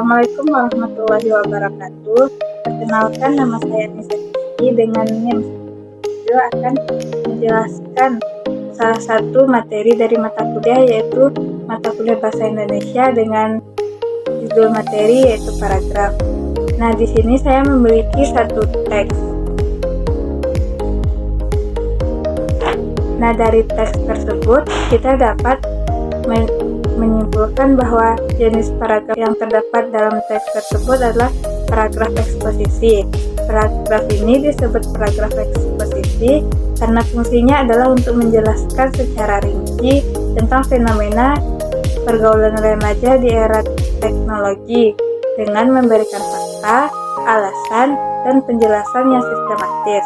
Assalamualaikum warahmatullahi wabarakatuh. Perkenalkan, nama saya Nisa dengan NIM. Video akan menjelaskan salah satu materi dari mata kuliah, yaitu mata kuliah Bahasa Indonesia dengan judul materi yaitu paragraf. Nah, di sini saya memiliki satu teks. Nah, dari teks tersebut kita dapat menyimpulkan bahwa jenis paragraf yang terdapat dalam teks tersebut adalah paragraf eksposisi. Paragraf ini disebut paragraf eksposisi karena fungsinya adalah untuk menjelaskan secara rinci tentang fenomena pergaulan remaja di era teknologi dengan memberikan fakta, alasan, dan penjelasan yang sistematis.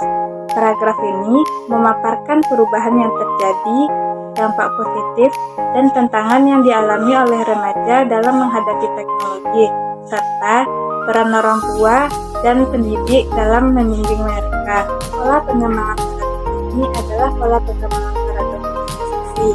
Paragraf ini memaparkan perubahan yang terjadi, dampak positif, dan tantangan yang dialami oleh remaja dalam menghadapi teknologi, serta peran orang tua dan pendidik dalam membimbing mereka. Pola pengembangan paragraf ini adalah pola pengembangan paragraf eksposisi,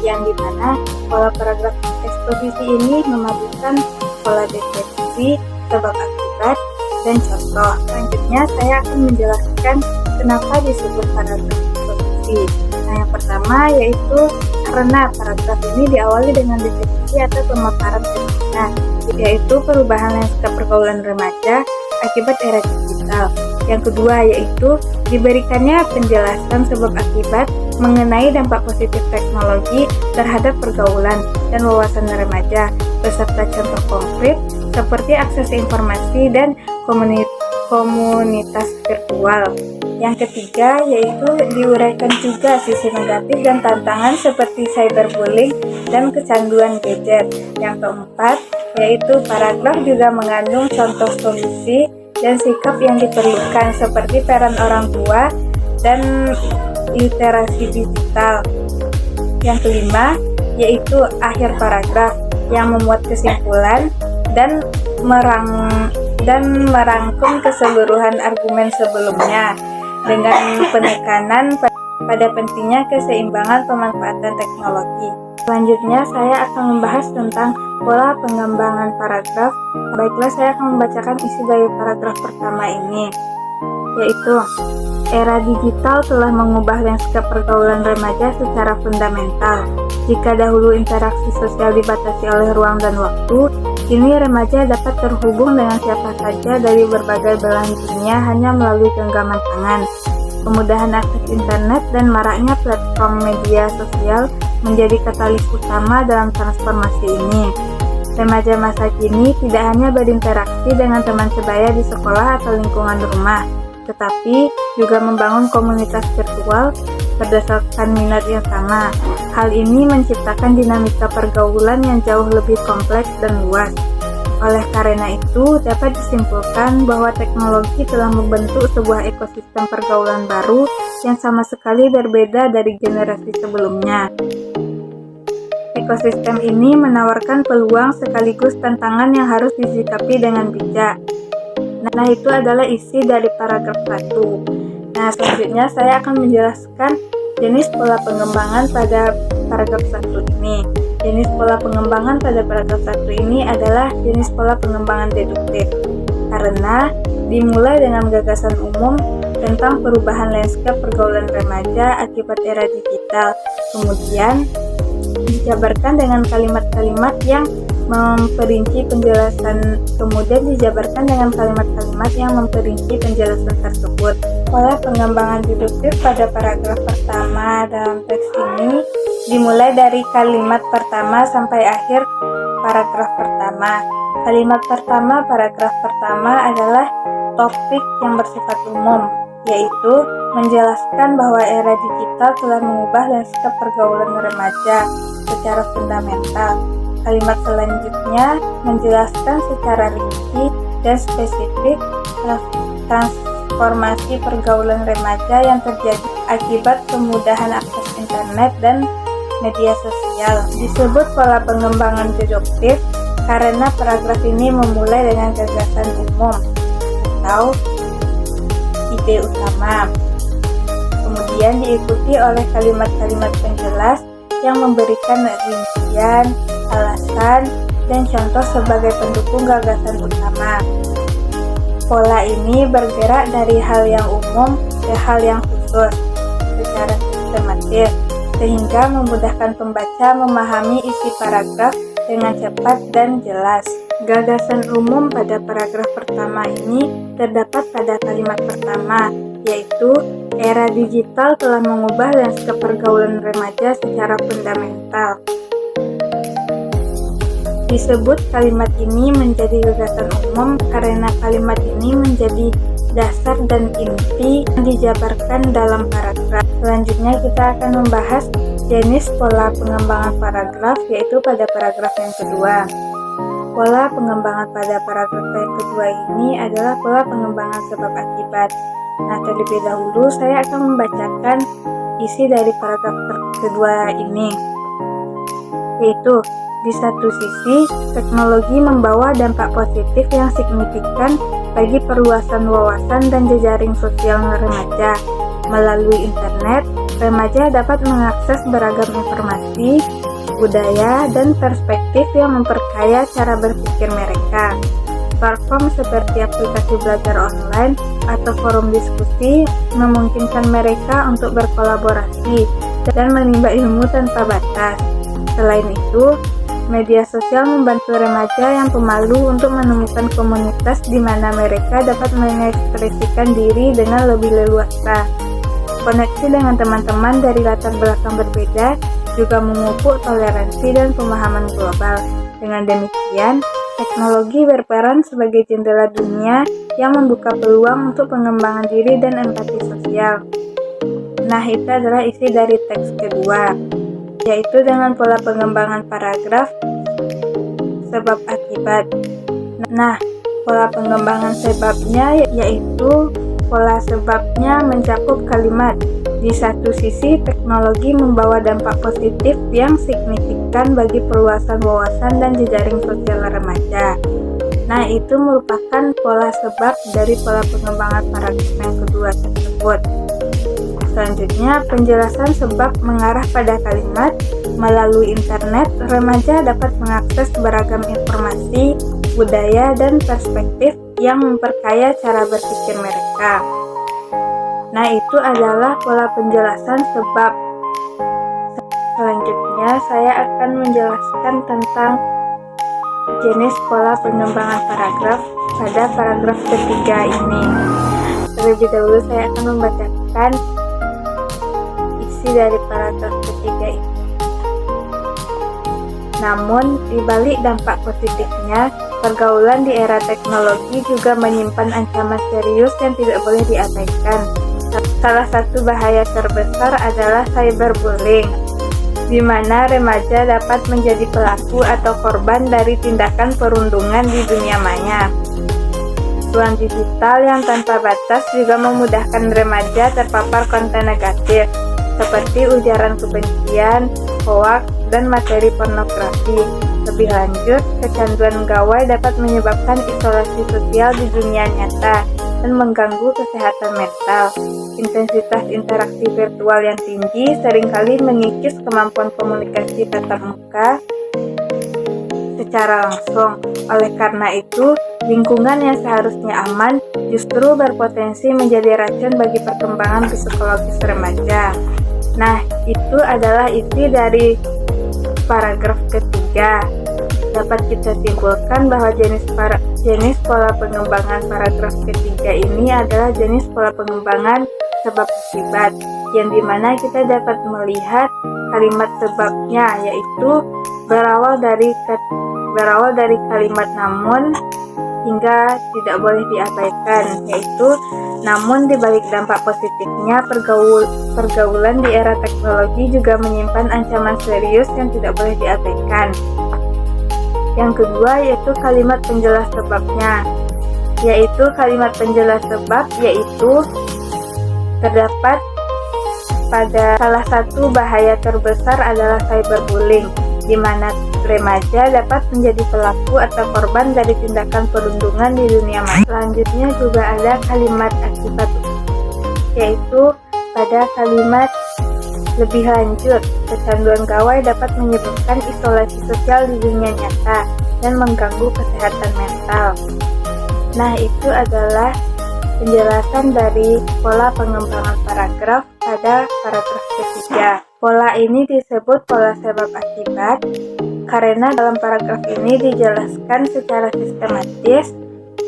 yang dimana pola paragraf eksposisi ini memadukan pola deskripsi, sebab akibat, dan contoh. Selanjutnya saya akan menjelaskan kenapa disebut paragraf eksposisi. Nah, yang pertama yaitu karena paragraf ini diawali dengan definisi atau pemaparan fenomena, yaitu perubahan lanskap pergaulan remaja akibat era digital. Yang kedua yaitu diberikannya penjelasan sebab akibat mengenai dampak positif teknologi terhadap pergaulan dan wawasan remaja, beserta contoh konkret seperti akses informasi dan komunitas virtual. Yang ketiga yaitu diuraikan juga sisi negatif dan tantangan seperti cyberbullying dan kecanduan gadget. Yang keempat yaitu paragraf juga mengandung contoh solusi dan sikap yang diperlukan seperti peran orang tua dan literasi digital. Yang kelima yaitu akhir paragraf yang memuat kesimpulan dan merangkum keseluruhan argumen sebelumnya dengan penekanan pada pentingnya keseimbangan pemanfaatan teknologi. Selanjutnya saya akan membahas tentang pola pengembangan paragraf. Baiklah, saya akan membacakan isi dari paragraf pertama ini, yaitu era digital telah mengubah lanskap pergaulan remaja secara fundamental. Jika dahulu interaksi sosial dibatasi oleh ruang dan waktu, kini remaja dapat terhubung dengan siapa saja dari berbagai belahan dunia hanya melalui genggaman tangan. Kemudahan akses internet dan maraknya platform media sosial menjadi katalis utama dalam transformasi ini. Remaja masa kini tidak hanya berinteraksi dengan teman sebaya di sekolah atau lingkungan rumah, tetapi juga membangun komunitas virtual berdasarkan minat yang sama. Hal ini menciptakan dinamika pergaulan yang jauh lebih kompleks dan luas. Oleh karena itu, dapat disimpulkan bahwa teknologi telah membentuk sebuah ekosistem pergaulan baru yang sama sekali berbeda dari generasi sebelumnya. Ekosistem ini menawarkan peluang sekaligus tantangan yang harus disikapi dengan bijak. Nah, itu adalah isi dari paragraf 1. Nah, selanjutnya saya akan menjelaskan jenis pola pengembangan pada paragraf 1 ini. Jenis pola pengembangan pada paragraf 1 ini adalah jenis pola pengembangan deduktif, karena dimulai dengan gagasan umum tentang perubahan lanskap pergaulan remaja akibat era digital, kemudian dijabarkan dengan kalimat-kalimat yang memperinci penjelasan penjelasan tersebut. Pola pengembangan deduktif pada paragraf pertama dalam teks ini dimulai dari kalimat pertama sampai akhir paragraf pertama. Kalimat pertama paragraf pertama adalah topik yang bersifat umum, yaitu menjelaskan bahwa era digital telah mengubah lanskap pergaulan remaja secara fundamental. Kalimat selanjutnya menjelaskan secara rinci dan spesifik transformasi pergaulan remaja yang terjadi akibat kemudahan akses internet dan media sosial. Disebut pola pengembangan deduktif karena paragraf ini memulai dengan gagasan umum atau ide utama, kemudian diikuti oleh kalimat-kalimat penjelas yang memberikan rincian, alasan, dan contoh sebagai pendukung gagasan utama. Pola ini bergerak dari hal yang umum ke hal yang khusus secara sistematis, sehingga memudahkan pembaca memahami isi paragraf dengan cepat dan jelas. Gagasan umum pada paragraf pertama ini terdapat pada kalimat pertama, yaitu era digital telah mengubah lanskap pergaulan remaja secara fundamental. Disebut kalimat ini menjadi gagasan umum karena kalimat ini menjadi dasar dan inti yang dijabarkan dalam paragraf. Selanjutnya kita akan membahas jenis pola pengembangan paragraf, yaitu pada paragraf yang kedua. Pola pengembangan pada paragraf yang kedua ini adalah pola pengembangan sebab akibat. Nah, terlebih dahulu saya akan membacakan isi dari paragraf kedua ini, yaitu di satu sisi, teknologi membawa dampak positif yang signifikan bagi perluasan wawasan dan jejaring sosial remaja. Melalui internet, remaja dapat mengakses beragam informasi, budaya, dan perspektif yang memperkaya cara berpikir mereka. Platform seperti aplikasi belajar online atau forum diskusi memungkinkan mereka untuk berkolaborasi dan menimba ilmu tanpa batas. Selain itu, media sosial membantu remaja yang pemalu untuk menemukan komunitas di mana mereka dapat mengekspresikan diri dengan lebih leluasa. Koneksi dengan teman-teman dari latar belakang berbeda juga memupuk toleransi dan pemahaman global. Dengan demikian, teknologi berperan sebagai jendela dunia yang membuka peluang untuk pengembangan diri dan empati sosial. Nah, itu adalah isi dari teks kedua, yaitu dengan pola pengembangan paragraf sebab akibat. Nah, pola pengembangan sebabnya yaitu pola sebabnya mencakup kalimat. Di satu sisi, teknologi membawa dampak positif yang signifikan bagi perluasan wawasan dan jejaring sosial remaja. Nah, itu merupakan pola sebab dari pola pengembangan paragraf yang kedua tersebut. Selanjutnya, penjelasan sebab mengarah pada kalimat. Melalui internet, remaja dapat mengakses beragam informasi, budaya, dan perspektif yang memperkaya cara berpikir mereka. Nah, itu adalah pola penjelasan sebab. Selanjutnya, saya akan menjelaskan tentang jenis pola pengembangan paragraf pada paragraf ketiga ini. Terlebih dahulu, saya akan membacakan isi dari paragraf ketiga ini. Namun, di balik dampak positifnya, pergaulan di era teknologi juga menyimpan ancaman serius yang tidak boleh diabaikan. Salah satu bahaya terbesar adalah cyberbullying, di mana remaja dapat menjadi pelaku atau korban dari tindakan perundungan di dunia maya. Ruang digital yang tanpa batas juga memudahkan remaja terpapar konten negatif, seperti ujaran kebencian, hoaks, dan materi pornografi. Lebih lanjut, kecanduan gawai dapat menyebabkan isolasi sosial di dunia nyata dan mengganggu kesehatan mental. Intensitas interaksi virtual yang tinggi seringkali mengikis kemampuan komunikasi tatap muka secara langsung. Oleh karena itu, lingkungan yang seharusnya aman justru berpotensi menjadi racun bagi perkembangan psikologis remaja. Nah, itu adalah isi dari paragraf ketiga. Dapat kita simpulkan bahwa jenis pola pengembangan paragraf ketiga ini adalah jenis pola pengembangan sebab akibat, yang dimana kita dapat melihat kalimat sebabnya, yaitu berawal dari kalimat namun hingga tidak boleh diabaikan, yaitu namun dibalik dampak positifnya, pergaulan di era teknologi juga menyimpan ancaman serius yang tidak boleh diabaikan. Yang kedua yaitu kalimat penjelas sebabnya, yaitu kalimat penjelas sebab yaitu terdapat pada salah satu bahaya terbesar adalah cyberbullying, di mana remaja dapat menjadi pelaku atau korban dari tindakan perundungan di dunia maya. Selanjutnya juga ada kalimat akibat, yaitu pada kalimat lebih lanjut, kecanduan gawai dapat menyebabkan isolasi sosial di dunia nyata. dan mengganggu kesehatan mental. Nah, itu adalah penjelasan dari pola pengembangan paragraf pada paragraf ketiga. Pola ini disebut pola sebab akibat karena dalam paragraf ini dijelaskan secara sistematis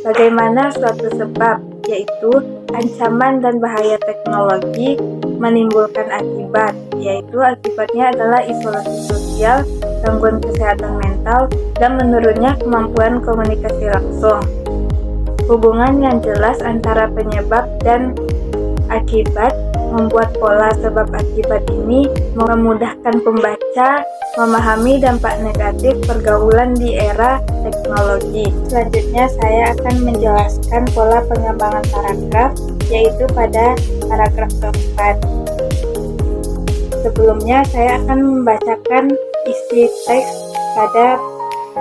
bagaimana suatu sebab, yaitu ancaman dan bahaya teknologi menimbulkan akibat, yaitu akibatnya adalah isolasi sosial, gangguan kesehatan mental, dan menurunnya kemampuan komunikasi langsung. Hubungan yang jelas antara penyebab dan akibat membuat pola sebab akibat ini memudahkan pembaca memahami dampak negatif pergaulan di era teknologi. Selanjutnya saya akan menjelaskan pola pengembangan paragraf, yaitu pada paragraf keempat. Sebelumnya saya akan membacakan isi teks pada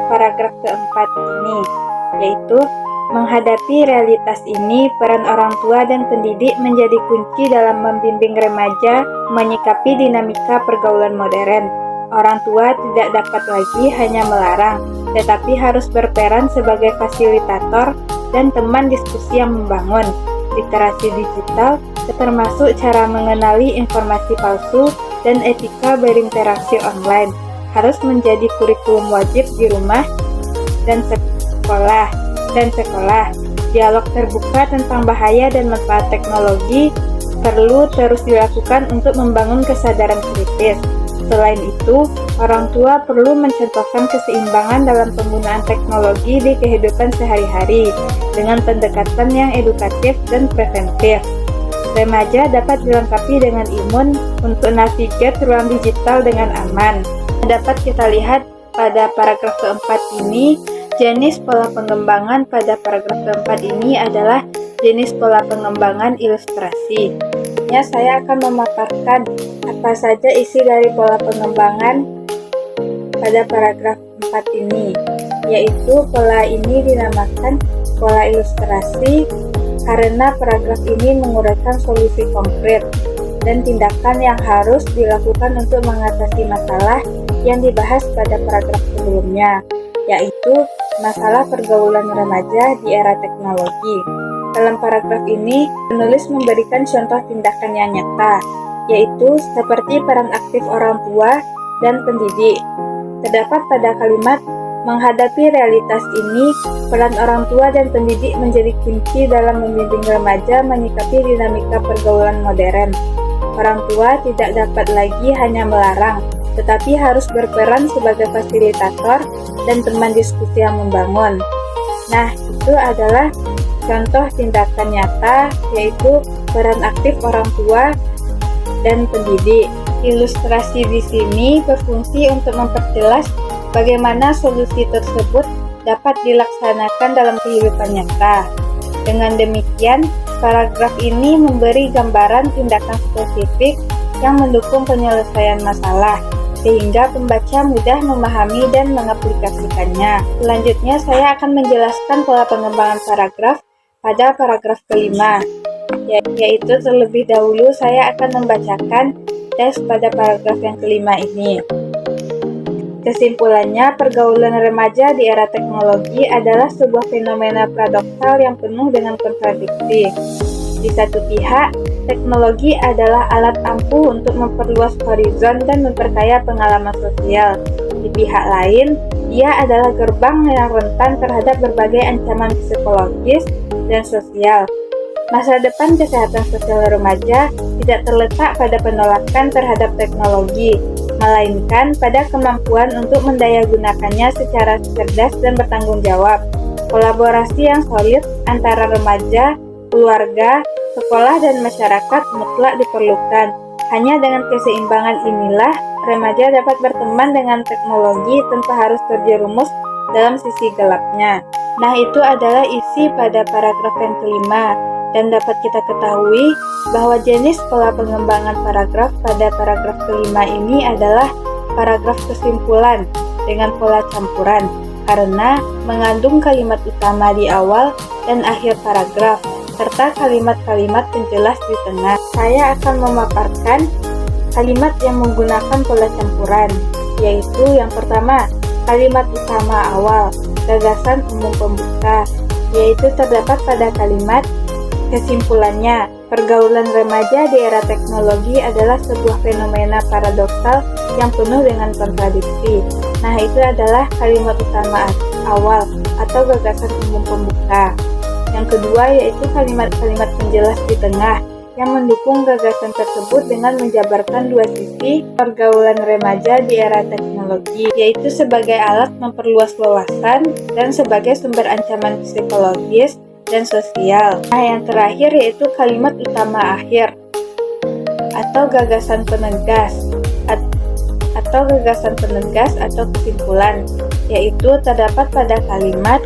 paragraf keempat ini, yaitu menghadapi realitas ini, peran orang tua dan pendidik menjadi kunci dalam membimbing remaja menyikapi dinamika pergaulan modern. Orang tua tidak dapat lagi hanya melarang, tetapi harus berperan sebagai fasilitator dan teman diskusi yang membangun. Literasi digital, termasuk cara mengenali informasi palsu dan etika berinteraksi online, harus menjadi kurikulum wajib di rumah dan sekolah. Dialog terbuka tentang bahaya dan manfaat teknologi perlu terus dilakukan untuk membangun kesadaran kritis. Selain itu, orang tua perlu mencontohkan keseimbangan dalam penggunaan teknologi di kehidupan sehari-hari dengan pendekatan yang edukatif dan preventif. Remaja dapat dilengkapi dengan imun untuk navigate ruang digital dengan aman. Dapat kita lihat pada paragraf keempat ini, jenis pola pengembangan pada paragraf keempat ini adalah jenis pola pengembangan ilustrasi. Ya, saya akan memaparkan apa saja isi dari pola pengembangan pada paragraf 4 ini, yaitu pola ini dinamakan pola ilustrasi karena paragraf ini menguraikan solusi konkret dan tindakan yang harus dilakukan untuk mengatasi masalah yang dibahas pada paragraf sebelumnya, yaitu masalah pergaulan remaja di era teknologi. Dalam paragraf ini, penulis memberikan contoh tindakan yang nyata, yaitu seperti peran aktif orang tua dan pendidik. Terdapat pada kalimat, menghadapi realitas ini, peran orang tua dan pendidik menjadi kunci dalam membimbing remaja menyikapi dinamika pergaulan modern. Orang tua tidak dapat lagi hanya melarang, tetapi harus berperan sebagai fasilitator dan teman diskusi yang membangun. Nah, itu adalah contoh tindakan nyata, yaitu peran aktif orang tua dan pendidik. Ilustrasi di sini berfungsi untuk memperjelas bagaimana solusi tersebut dapat dilaksanakan dalam kehidupan nyata. Dengan demikian, paragraf ini memberi gambaran tindakan spesifik yang mendukung penyelesaian masalah, sehingga pembaca mudah memahami dan mengaplikasikannya. Selanjutnya, saya akan menjelaskan pola pengembangan paragraf pada paragraf kelima, yaitu terlebih dahulu saya akan membacakan teks pada paragraf yang kelima ini. Kesimpulannya, pergaulan remaja di era teknologi adalah sebuah fenomena paradoksal yang penuh dengan kontradiksi. Di satu pihak, teknologi adalah alat ampuh untuk memperluas horizon dan memperkaya pengalaman sosial. Di pihak lain, ia adalah gerbang yang rentan terhadap berbagai ancaman psikologis dan sosial. Masa depan kesehatan sosial remaja tidak terletak pada penolakan terhadap teknologi, melainkan pada kemampuan untuk mendayagunakannya secara cerdas dan bertanggung jawab. Kolaborasi yang solid antara remaja, keluarga, sekolah, dan masyarakat mutlak diperlukan. Hanya dengan keseimbangan inilah remaja dapat berteman dengan teknologi tanpa harus terjerumus dalam sisi gelapnya. Nah, itu adalah isi pada paragraf yang kelima. Dan dapat kita ketahui bahwa jenis pola pengembangan paragraf pada paragraf kelima ini adalah paragraf kesimpulan dengan pola campuran, karena mengandung kalimat utama di awal dan akhir paragraf, serta kalimat-kalimat penjelas di tengah. Saya akan memaparkan kalimat yang menggunakan pola campuran, yaitu yang pertama, Kalimat utama awal, gagasan umum pembuka, yaitu terdapat pada kalimat kesimpulannya. Pergaulan remaja di era teknologi adalah sebuah fenomena paradoksal yang penuh dengan kontradiksi. Nah, itu adalah kalimat utama awal atau gagasan umum pembuka. Yang kedua yaitu kalimat-kalimat penjelas di tengah yang mendukung gagasan tersebut dengan menjabarkan dua sisi pergaulan remaja di era teknologi, yaitu sebagai alat memperluas wawasan dan sebagai sumber ancaman psikologis dan sosial. Nah, yang terakhir yaitu kalimat utama akhir atau gagasan penegas atau kesimpulan, yaitu terdapat pada kalimat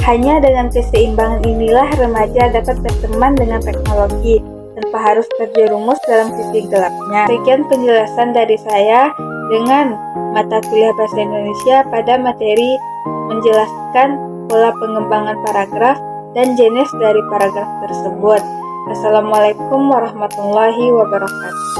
hanya dengan keseimbangan inilah remaja dapat berteman dengan teknologi tanpa harus terjerumus dalam sisi gelapnya. Sekian penjelasan dari saya dengan mata kuliah Bahasa Indonesia pada materi menjelaskan pola pengembangan paragraf dan jenis dari paragraf tersebut. Assalamualaikum warahmatullahi wabarakatuh.